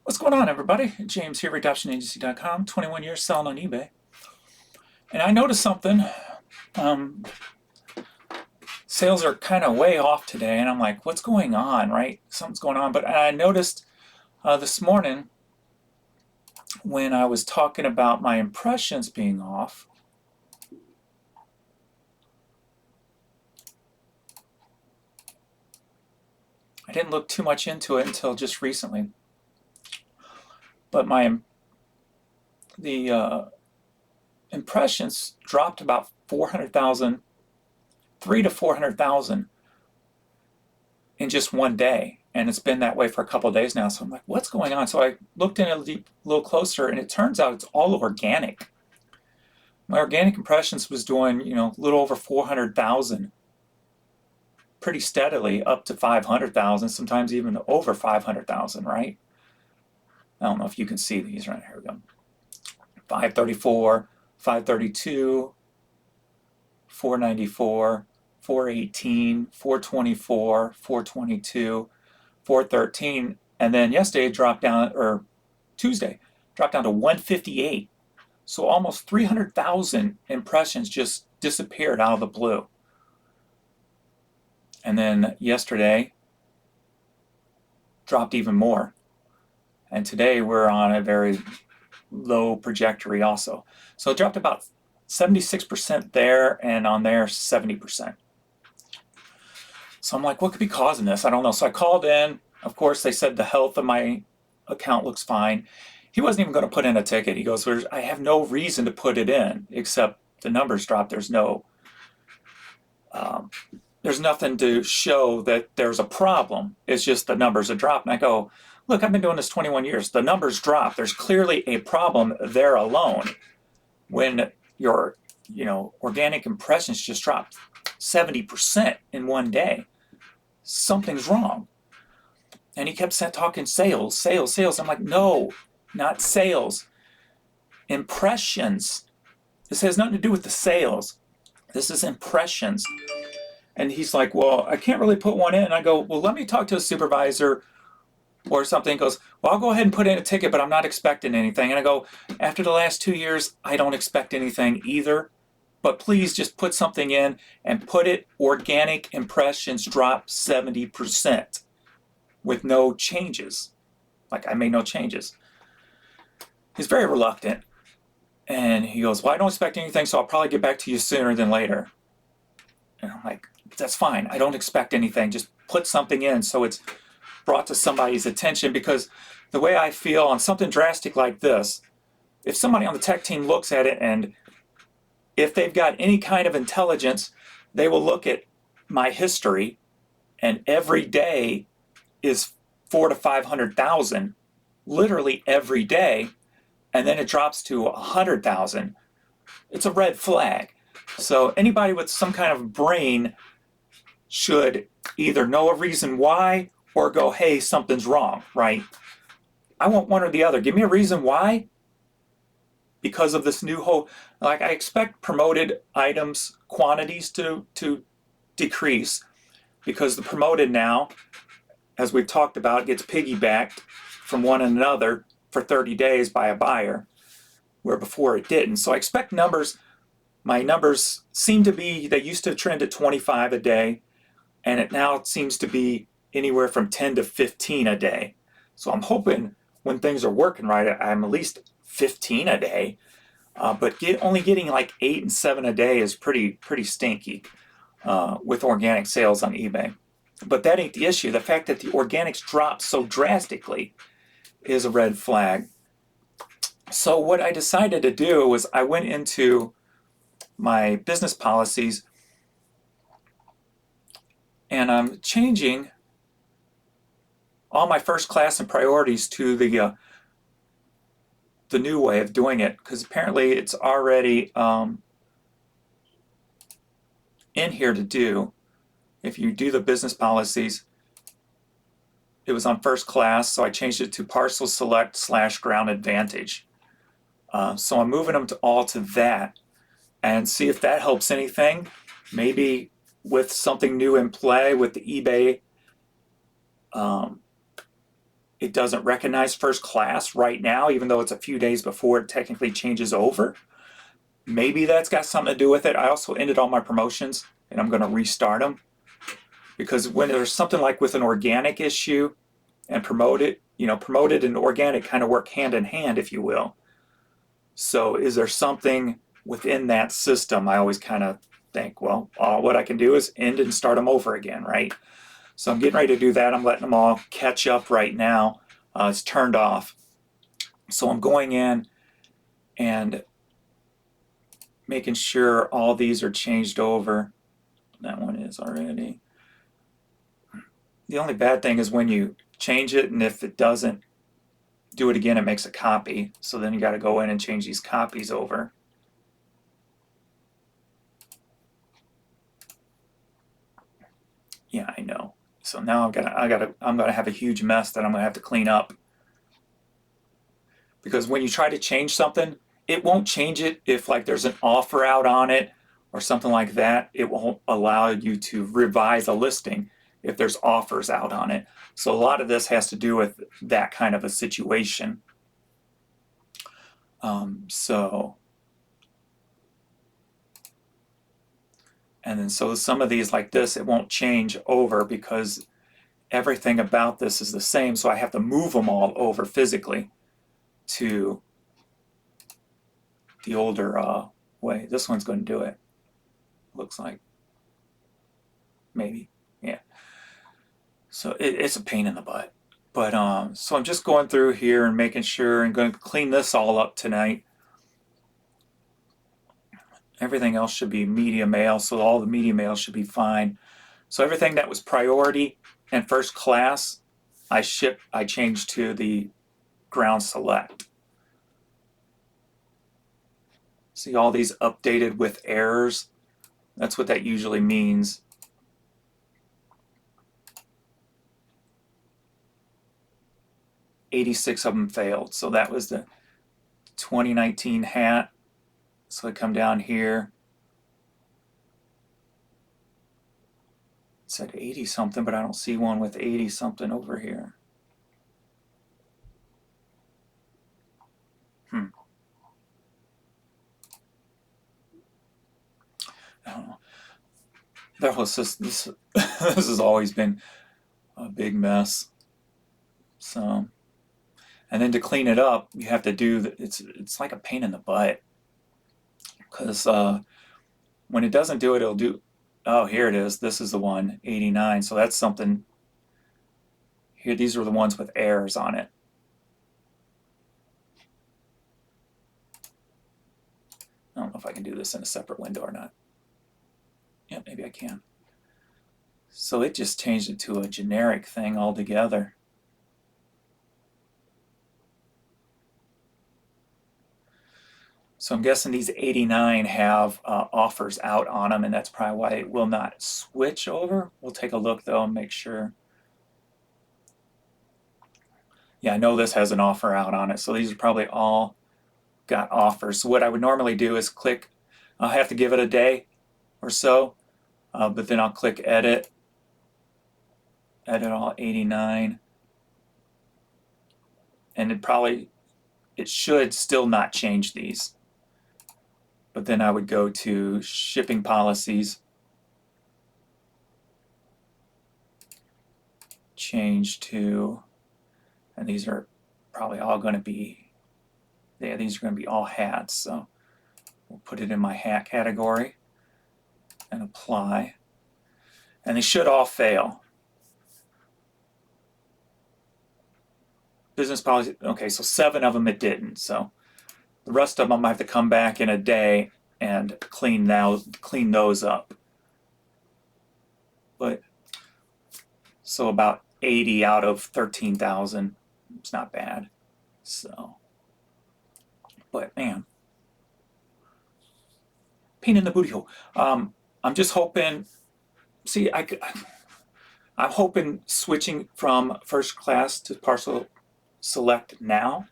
What's going on, everybody? James here, redoptionagency.com, 21 years selling on eBay. And I noticed something. Um, Sales are kind of way off today, and I'm like, what's going on, right? Something's going on. But I noticed this morning when I was talking about my impressions being off, I didn't look too much into it until just recently. But the impressions dropped about 400,000, 3 to 400,000 in just one day. And it's been that way for a couple of days now. So I'm like, what's going on? So I looked in a little closer, and it turns out it's all organic. My organic impressions was doing, a little over 400,000 pretty steadily up to 500,000, sometimes even over 500,000, right? I don't know if you can see these right here. We go. 534, 532, 494, 418, 424, 422, 413, and then yesterday it dropped down, or Tuesday, dropped down to 158. So almost 300,000 impressions just disappeared out of the blue. And then yesterday dropped even more. And today we're on a very low trajectory also. So it dropped about 76% there, and on there 70%. So I'm like, what could be causing this? I don't know. So I called in. Of course, they said the health of my account looks fine. He wasn't even going to put in a ticket. He goes, I have no reason to put it in except the numbers dropped. There's nothing to show that there's a problem. It's just the numbers are dropped. And I go, look, I've been doing this 21 years. The numbers drop. There's clearly a problem there alone. When your, organic impressions just dropped 70% in one day, something's wrong. And he kept talking sales, sales, sales. I'm like, no, not sales. Impressions. This has nothing to do with the sales. This is impressions. And he's like, well, I can't really put one in. And I go, well, let me talk to a supervisor or something. He goes, well, I'll go ahead and put in a ticket, but I'm not expecting anything. And I go, after the last 2 years, I don't expect anything either. But please just put something in and put it organic impressions drop 70% with no changes. Like, I made no changes. He's very reluctant. And he goes, well, I don't expect anything, so I'll probably get back to you sooner than later. And I'm like, that's fine. I don't expect anything. Just put something in so it's brought to somebody's attention, because the way I feel on something drastic like this, if somebody on the tech team looks at it, and if they've got any kind of intelligence, they will look at my history, and every day is 400,000 to 500,000, literally every day, and then it drops to 100,000. It's a red flag. So anybody with some kind of brain should either know a reason why or go, hey, something's wrong, right? I want one or the other. Give me a reason why. Because of this new whole, like, I expect promoted items quantities to decrease, because the promoted now, as we've talked about, gets piggybacked from one another for 30 days by a buyer, where before it didn't. So I expect my numbers seem to be, they used to trend at 25 a day, and it now seems to be anywhere from 10 to 15 a day. So I'm hoping when things are working right, I'm at least 15 a day. But only getting like 8 and 7 a day is pretty stinky with organic sales on eBay. But that ain't the issue. The fact that the organics dropped so drastically is a red flag. So what I decided to do was I went into my business policies, and I'm changing all my first class and priorities to the new way of doing it, because apparently it's already in here to do. If you do the business policies, it was on first class, so I changed it to parcel select / ground advantage. So I'm moving them all to that, and see if that helps anything. Maybe with something new in play with the eBay, it doesn't recognize first class right now, even though it's a few days before it technically changes over. Maybe that's got something to do with it. I also ended all my promotions, and I'm going to restart them, because when there's something like with an organic issue and promoted and organic kind of work hand in hand, if you will. So is there something within that system? I always kind of think, well, what I can do is end and start them over again, right? So I'm getting ready to do that. I'm letting them all catch up right now. It's turned off. So I'm going in and making sure all these are changed over. That one is already. The only bad thing is when you change it, and if it doesn't do it again, it makes a copy. So then you got to go in and change these copies over. Yeah, I know. So now I'm gonna have a huge mess that I'm gonna have to clean up. Because when you try to change something, it won't change it if like there's an offer out on it or something like that. It won't allow you to revise a listing if there's offers out on it. So a lot of this has to do with that kind of a situation. And then so some of these like this, it won't change over because everything about this is the same. So I have to move them all over physically to the older way. This one's going to do it. Looks like. Maybe. Yeah. So it's a pain in the butt. But so I'm just going through here and making sure and going to clean this all up tonight. Everything else should be media mail, so all the media mail should be fine. So everything that was priority and first class, I changed to the ground select. See all these updated with errors? That's what that usually means. $86 of them failed. So that was the 2019 hat. So I come down here. It said 80 something, but I don't see one with 80 something over here. I don't know. That was just this. This has always been a big mess. So, and then to clean it up, you have to do. It's like a pain in the butt, because when it doesn't do it, it'll do. Oh, here it is. This is the one, 89. So that's something. Here, these are the ones with errors on it. I don't know if I can do this in a separate window or not. Yeah, maybe I can. So it just changed it to a generic thing altogether. So I'm guessing these 89 have offers out on them, and that's probably why it will not switch over. We'll take a look though and make sure. Yeah, I know this has an offer out on it, so these are probably all got offers. So what I would normally do is click, I'll have to give it a day or so, but then I'll click edit all 89, and it should still not change these. But then I would go to shipping policies, change to, and these are probably all going to be, yeah, these are going to be all hats. So we'll put it in my hat category and apply. And they should all fail. Business policy, okay, so 7 of them it didn't. So the rest of them I have to come back in a day and clean those up. But so about 80 out of 13,000, it's not bad. So, but man, pain in the booty hole. I'm just hoping. See, I'm hoping switching from first class to partial select now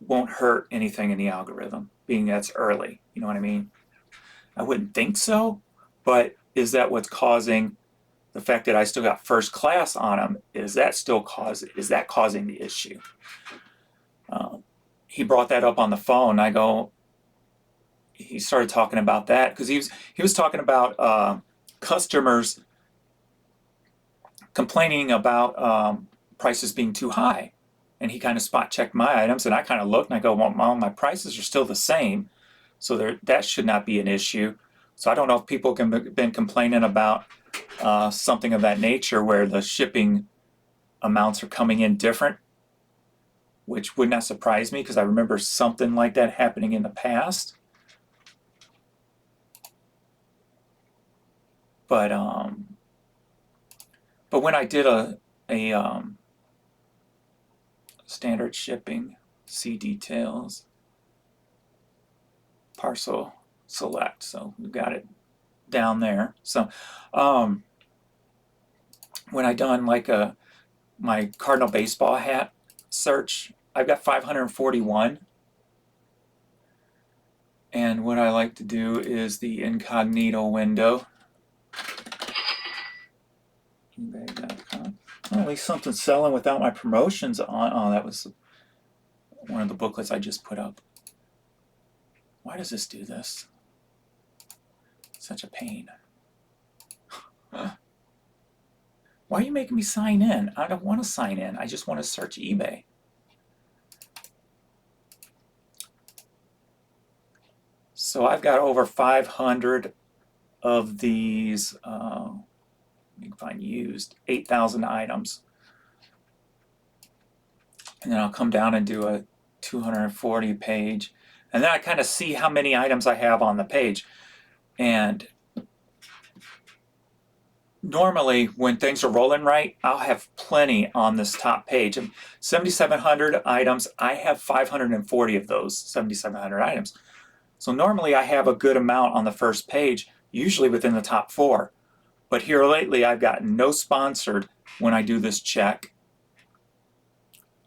won't hurt anything in the algorithm, being that's early. You know what I mean? I wouldn't think so, but is that what's causing the fact that I still got first class on them, is that causing the issue? He brought that up on the phone. He started talking about that because he was talking about customers complaining about prices being too high, and he kind of spot checked my items, and I kind of looked and I go, well, my prices are still the same, so that should not be an issue. So I don't know if people have been complaining about something of that nature where the shipping amounts are coming in different, which would not surprise me because I remember something like that happening in the past. But when I did a standard shipping, see details, parcel select, so we got it down there. So when I done like my Cardinal baseball hat search, I've got 541. And what I like to do is the incognito window. eBay.com. Well, at least something's selling without my promotions on. Oh, that was one of the booklets I just put up. Why does this do this? Such a pain. Why are you making me sign in? I don't want to sign in. I just want to search eBay. So I've got over 500 of these, you can find used, 8,000 items. And then I'll come down and do a 240 page. And then I kind of see how many items I have on the page. And normally when things are rolling right, I'll have plenty on this top page. And 7,700 items, I have 540 of those 7,700 items. So normally I have a good amount on the first page, usually within the top 4. But here lately I've got no sponsored when I do this check.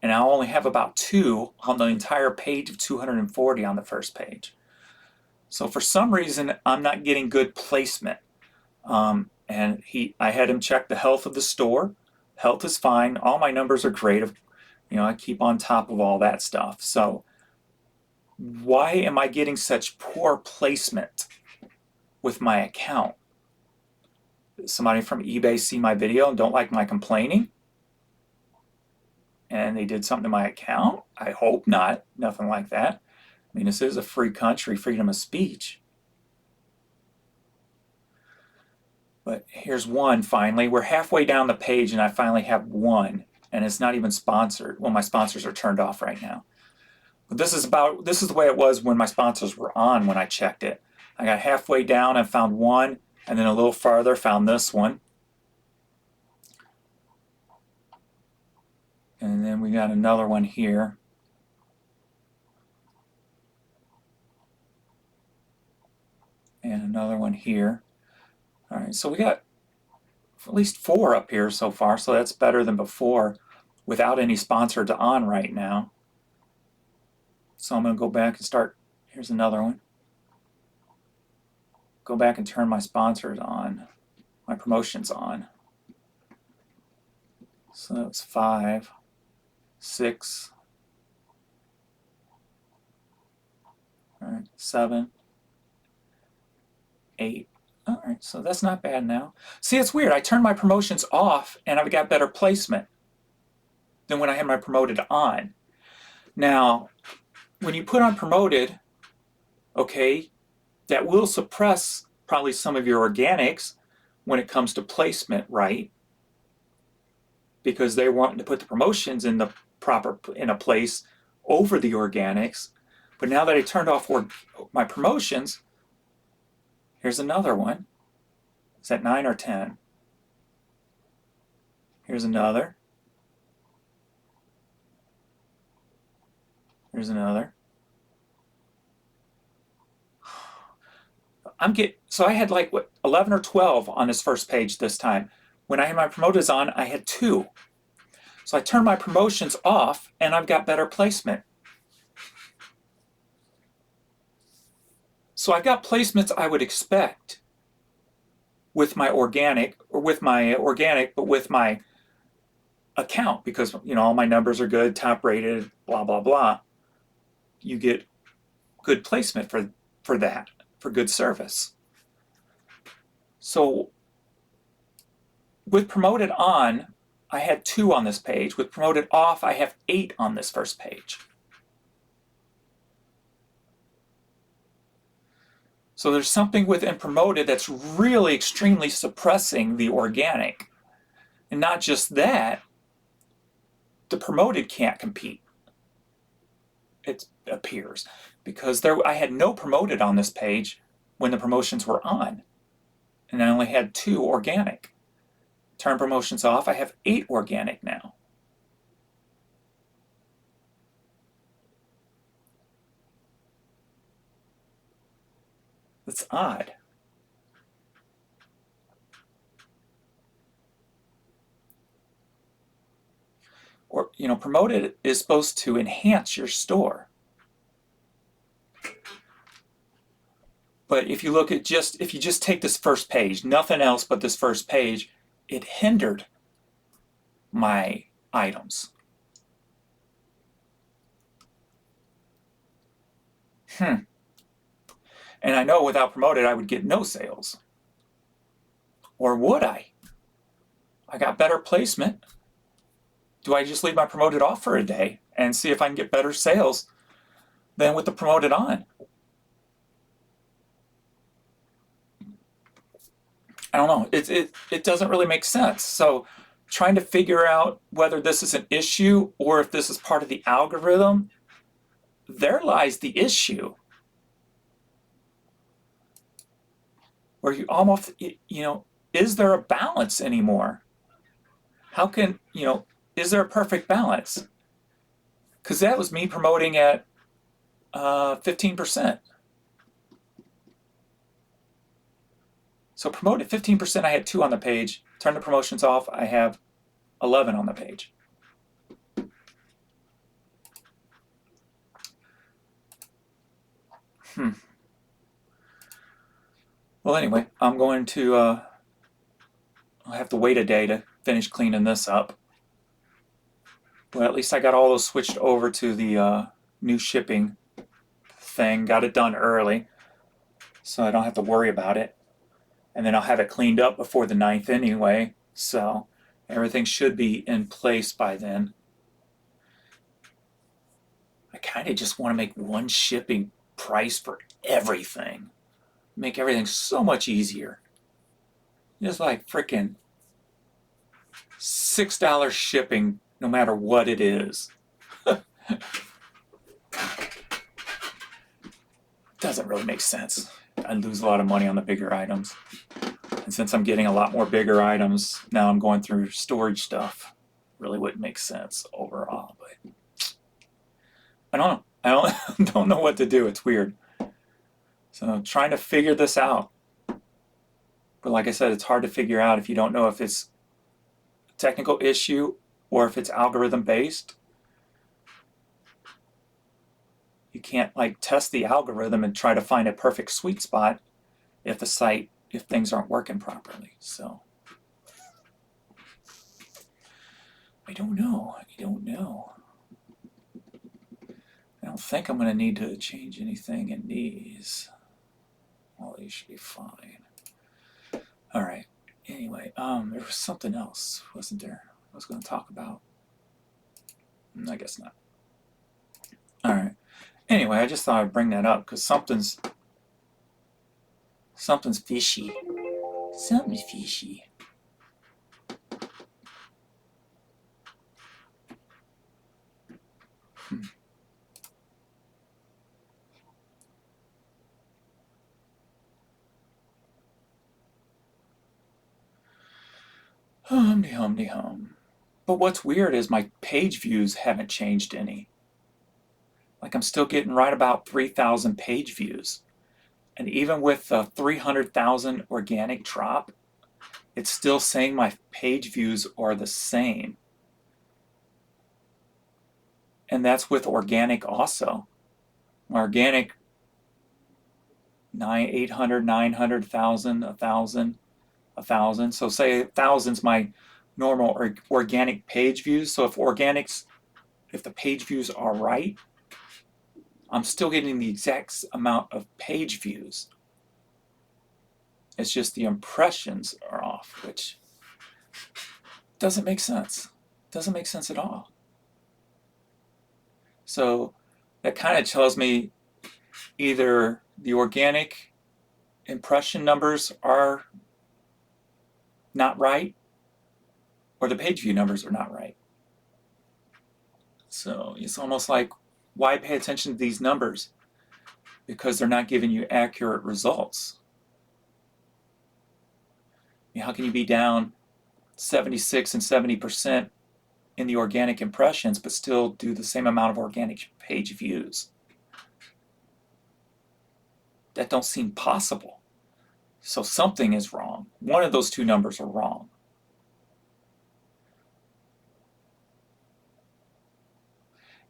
And I'll only have about 2 on the entire page of 240 on the first page. So for some reason, I'm not getting good placement. I had him check the health of the store. Health is fine. All my numbers are great. I keep on top of all that stuff. So why am I getting such poor placement with my account? Somebody from eBay see my video and don't like my complaining? And they did something to my account? I hope not. Nothing like that. I mean, this is a free country, freedom of speech. But here's one finally. We're halfway down the page and I finally have one, and it's not even sponsored. Well, my sponsors are turned off right now. But this is the way it was when my sponsors were on when I checked it. I got halfway down and found one, and then a little farther found this one. And then we got another one here. And another one here. All right, so we got at least 4 up here so far, so that's better than before without any sponsored on right now. So I'm going to go back and start. Here's another one. Go back and turn my sponsors on, my promotions on. So that's 5, 6, all right, 7, 8. All right, so that's not bad now. See, it's weird. I turned my promotions off and I've got better placement than when I had my promoted on. Now, when you put on promoted, okay, that will suppress probably some of your organics when it comes to placement, right? Because they're wanting to put the promotions in a place over the organics. But now that I turned off my promotions, here's another one. Is that 9 or 10? Here's another. Here's another. So I had like 11 or 12 on this first page this time. When I had my promotions on, I had 2. So I turned my promotions off and I've got better placement. So I've got placements I would expect. with my organic, but with my account, because all my numbers are good, top rated, blah blah blah. You get good placement for that, for good service. So with promoted on, I had 2 on this page. With promoted off, I have 8 on this first page. So there's something within promoted that's really extremely suppressing the organic. And not just that, the promoted can't compete, it appears, because I had no promoted on this page when the promotions were on, and I only had 2 organic. Turn promotions off, I have 8 organic now. That's odd. Or, promoted is supposed to enhance your store. But if you look at if you just take this first page, nothing else but this first page, it hindered my items. And I know without promoted, I would get no sales. Or would I? I got better placement. Do I just leave my promoted off for a day and see if I can get better sales than with the promoted on? I don't know. It doesn't really make sense. So trying to figure out whether this is an issue or if this is part of the algorithm, there lies the issue. Where you almost, is there a balance anymore? How can, is there a perfect balance? Because that was me promoting at 15%. So promoted 15%, I had 2 on the page. Turn the promotions off, I have 11 on the page. Well, anyway, I'm going to, I'll have to wait a day to finish cleaning this up. But at least I got all those switched over to the new shipping thing. Got it done early, so I don't have to worry about it. And then I'll have it cleaned up before the 9th anyway, so everything should be in place by then. I kind of just want to make one shipping price for everything. Make everything so much easier. Just like freaking $6 shipping no matter what it is. Doesn't really make sense. I lose a lot of money on the bigger items. And since I'm getting a lot more bigger items, now I'm going through storage stuff. Really wouldn't make sense overall, but I don't know. I don't know what to do. It's weird. So I'm trying to figure this out. But like I said, it's hard to figure out if you don't know if it's a technical issue or if it's algorithm based. You can't test the algorithm and try to find a perfect sweet spot if things aren't working properly. So I don't know. I don't think I'm going to need to change anything in these. Well, these should be fine. All right. Anyway, there was something else, wasn't there? I was going to talk about. I guess not. All right. Anyway, I just thought I'd bring that up because something's fishy. Something's fishy. Hum. But what's weird is my page views haven't changed any. I'm still getting right about 3,000 page views. And even with the 300,000 organic drop, it's still saying my page views are the same. And that's with organic also. Organic, 800, 900,000, 1,000. 1,000. So say 1,000's my normal organic page views. So if the page views are right, I'm still getting the exact amount of page views. It's just the impressions are off, which doesn't make sense. Doesn't make sense at all. So that kind of tells me either the organic impression numbers are not right, or the page view numbers are not right. So it's almost like, why pay attention to these numbers? Because they're not giving you accurate results. I mean, how can you be down 76 and 70% in the organic impressions, but still do the same amount of organic page views? That don't seem possible. So something is wrong. One of those two numbers are wrong.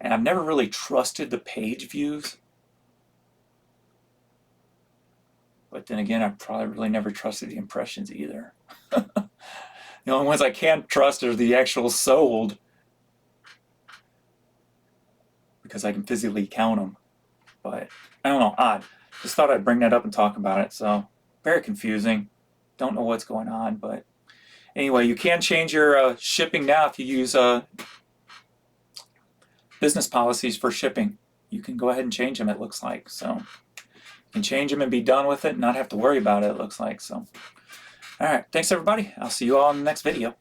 And I've never really trusted the page views. But then again, I've probably really never trusted the impressions either. The only ones I can't trust are the actual sold, because I can physically count them. But I don't know, odd. Just thought I'd bring that up and talk about it. So very confusing. Don't know what's going on. But anyway, you can change your shipping now if you use business policies for shipping. You can go ahead and change them, it looks like. So you can change them and be done with it and not have to worry about it, it looks like. So, all right. Thanks, everybody. I'll see you all in the next video.